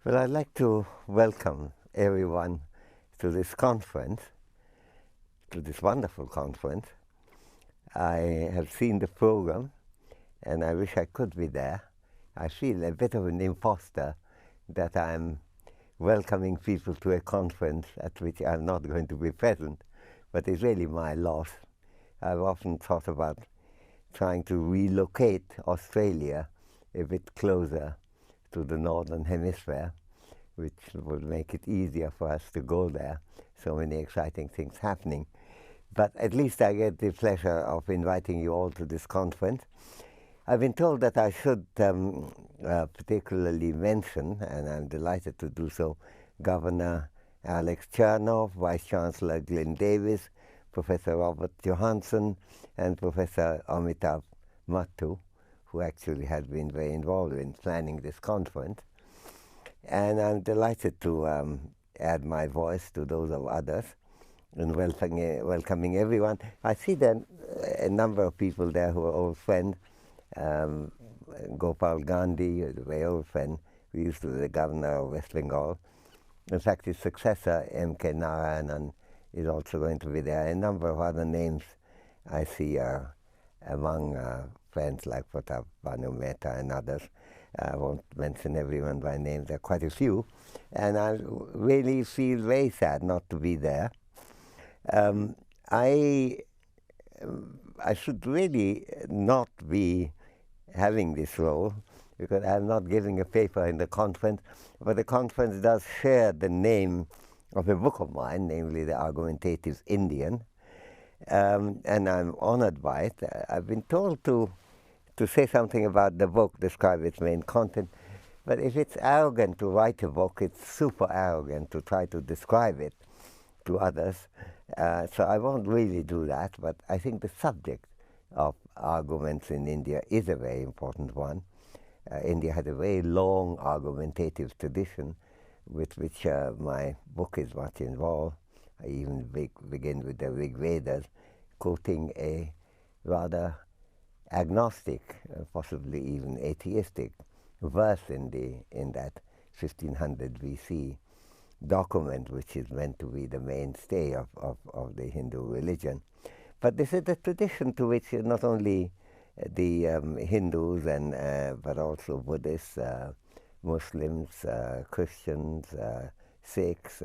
Well, I'd like to welcome everyone to this conference, to this wonderful conference. I have seen the program and I wish I could be there. I feel a bit of an imposter that I'm welcoming people to a conference at which I'm not going to be present, but it's really my loss. I've often thought about trying to relocate Australia a bit closer to the northern hemisphere, which would make it easier for us to go there. So many exciting things happening. But at least I get the pleasure of inviting you all to this conference. I've been told that I should particularly mention, and I'm delighted to do so, Governor Alex Chernoff, Vice Chancellor Glyn Davis, Professor Robert Johansson, and Professor Amartya Sen, who actually has been very involved in planning this conference. And I'm delighted to add my voice to those of others in welcoming everyone. I see that a number of people there who are old friends. Gopal Gandhi, a very old friend, who used to be the governor of West Bengal. In fact, his successor, M.K. Narayanan, is also going to be there. A number of other names I see among friends like Pratap Bhanu Mehta and others. I won't mention everyone by name, there are quite a few. And I really feel very sad not to be there. I should really not be having this role because I'm not giving a paper in the conference, but the conference does share the name of a book of mine, namely The Argumentative Indian, and I'm honored by it. I've been told to say something about the book, describe its main content, but if it's arrogant to write a book, it's super arrogant to try to describe it to others. So I won't really do that, but I think the subject of arguments in India is a very important one. India had a very long argumentative tradition with which my book is much involved. I even begin with the Rig Vedas, quoting a rather agnostic, possibly even atheistic verse in that 1500 BC document, which is meant to be the mainstay of the Hindu religion. But this is the tradition to which not only the Hindus but also Buddhists, Muslims, Christians, Sikhs,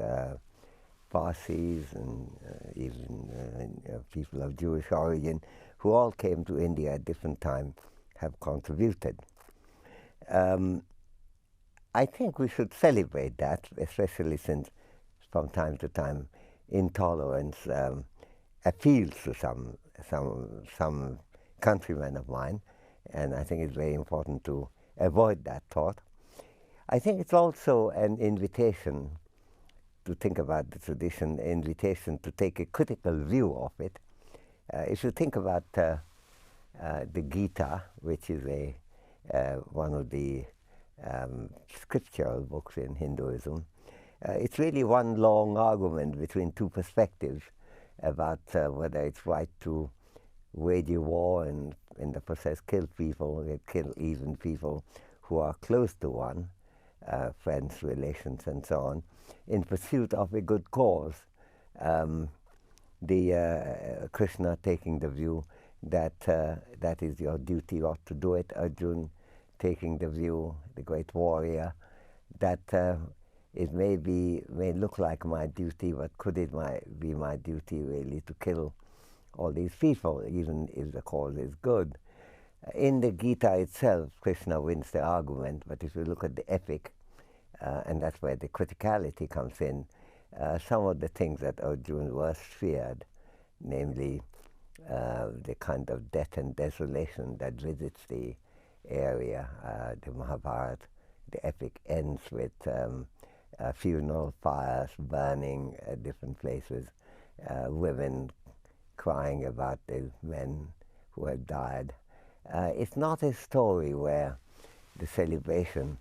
Parsis, and even people of Jewish origin, who all came to India at different times, have contributed. I think we should celebrate that, especially since from time to time intolerance appeals to some countrymen of mine, and I think it's very important to avoid that thought. I think it's also an invitation to think about the tradition, an invitation to take a critical view of it. If you think about the Gita, which is one of the scriptural books in Hinduism, it's really one long argument between two perspectives about whether it's right to wage a war and in the process kill people, kill even people who are close to one, friends, relations, and so on, in pursuit of a good cause. Krishna taking the view that that is your duty, you ought to do it. Arjun taking the view, the great warrior, that it may look like my duty, but could it be my duty really to kill all these people, even if the cause is good? In the Gita itself, Krishna wins the argument, but if you look at the epic, and that's where the criticality comes in, some of the things that Arjuna was feared, namely the kind of death and desolation that visits the area. The Mahabharata, the epic ends with funeral fires burning at different places, women crying about the men who have died. It's not a story where the celebration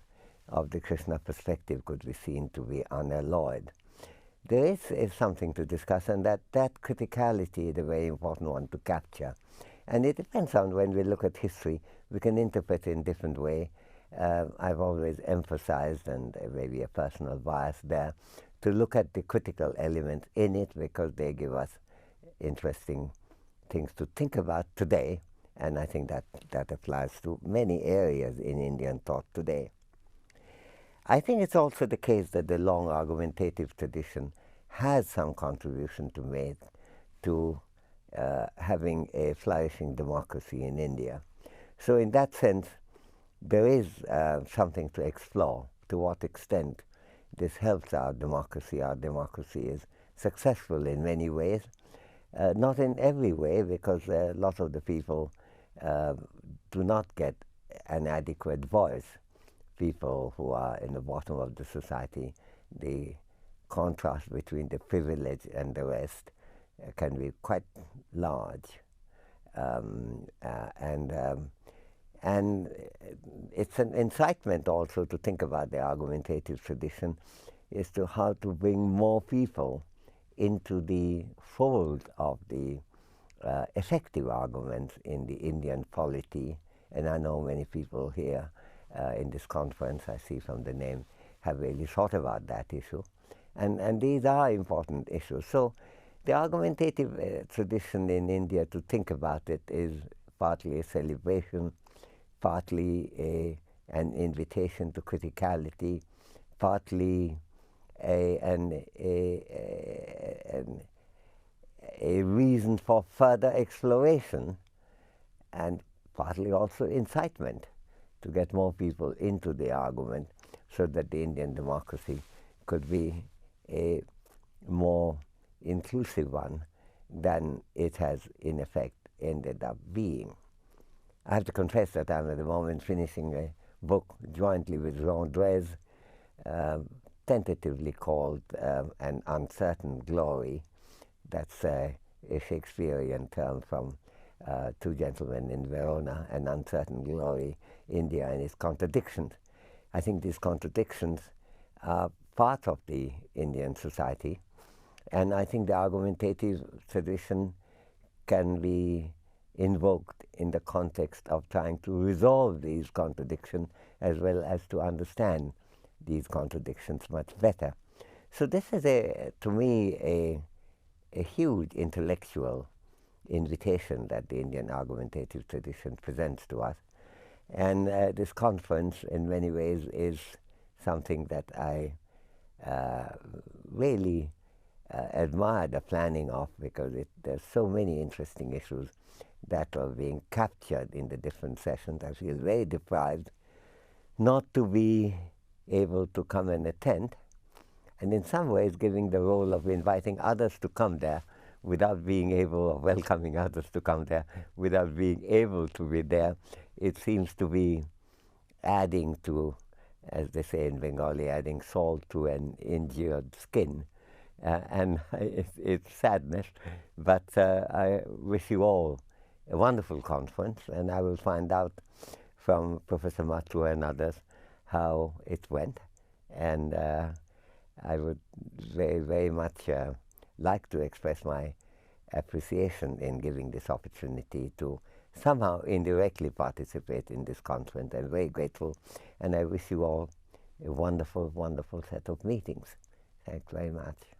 of the Krishna perspective could be seen to be unalloyed. There is something to discuss, and that criticality is a very important one to capture. And it depends on, when we look at history, we can interpret it in different way. I've always emphasized, and there may be a personal bias there, to look at the critical elements in it because they give us interesting things to think about today, and I think that applies to many areas in Indian thought today. I think it's also the case that the long argumentative tradition has some contribution to make to having a flourishing democracy in India. So in that sense, there is something to explore, to what extent this helps our democracy. Our democracy is successful in many ways, not in every way, because a lot of the people do not get an adequate voice. People who are in the bottom of the society, the contrast between the privileged and the rest can be quite large. And it's an incitement also to think about the argumentative tradition, is to how to bring more people into the fold of the effective arguments in the Indian polity. And I know many people here in this conference, I see from the name, have really thought about that issue. And these are important issues. So the argumentative tradition in India, to think about it, is partly a celebration, partly an invitation to criticality, partly a reason for further exploration, and partly also incitement to get more people into the argument so that the Indian democracy could be a more inclusive one than it has in effect ended up being. I have to confess that I'm at the moment finishing a book jointly with Jean Drèze, tentatively called An Uncertain Glory. That's a Shakespearean term from Two Gentlemen in Verona, An Uncertain Glory, India and its contradictions. I think these contradictions are part of the Indian society, and I think the argumentative tradition can be invoked in the context of trying to resolve these contradictions as well as to understand these contradictions much better. So this is, to me, a huge intellectual invitation that the Indian argumentative tradition presents to us. And this conference, in many ways, is something that I really admire the planning of, because there's so many interesting issues that are being captured in the different sessions. I feel very deprived not to be able to come and attend, and in some ways giving the role of inviting others to come there without being able, or welcoming others to come there without being able to be there. It seems to be adding to, as they say in Bengali, adding salt to an injured skin. And it's sadness, but I wish you all a wonderful conference, and I will find out from Professor Mathur and others how it went. And I would very, very much like to express my appreciation in giving this opportunity to somehow indirectly participate in this conference. I'm very grateful, and I wish you all a wonderful, wonderful set of meetings. Thanks very much.